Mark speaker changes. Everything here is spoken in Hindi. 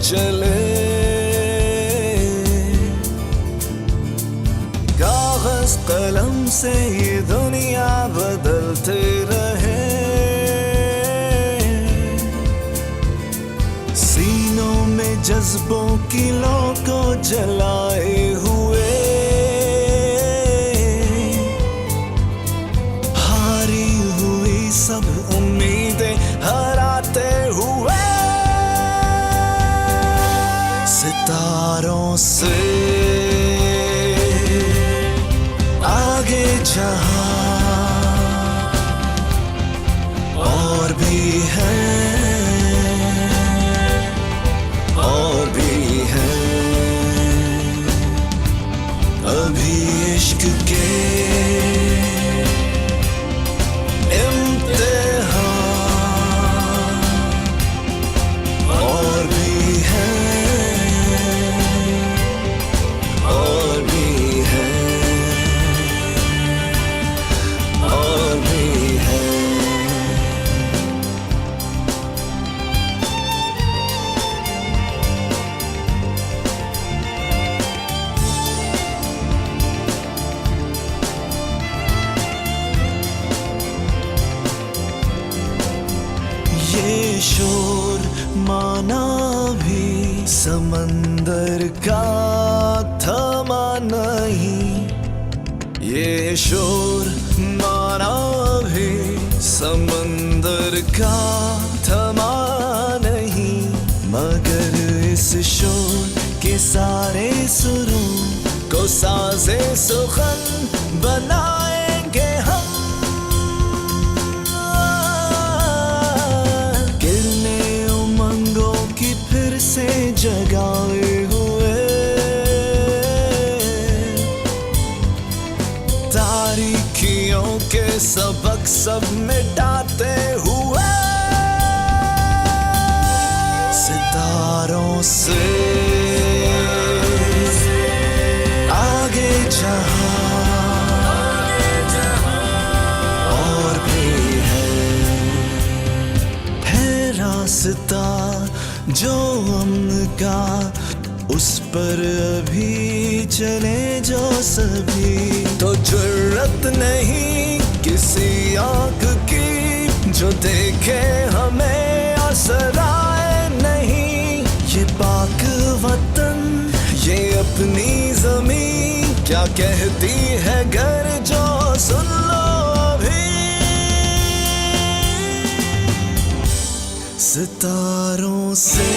Speaker 1: चले, कागज कलम से ये दुनिया बदलते रहे, सीनों में जज्बों की लौ को जलाए हुए, हारी हुई सब उम्मीदें हराते हुए, सितारों से आगे जहां और भी है, और भी है अभी इश्क के इम्तिहान, और भी है, और भी है, और भी है। ये शोर माना भी समंदर का थमा नहीं, ये शोर माना भी समंदर का थमा नहीं, मगर इस शोर के सारे सुरों को साज़े सुखन बनाएंगे हम, से जगाए हुए, तारीखियों के सबक सब मिटाते हुए, सितारों से आगे जहां और भी है रास्ता जो अमन का, उस पर अभी चले जो सभी, तो जुर्रत नहीं किसी आंख की जो देखे हमें और सराए नहीं, ये पाक वतन ये अपनी ज़मीं क्या कहती है घर जो सुन लो अभी, सितारों से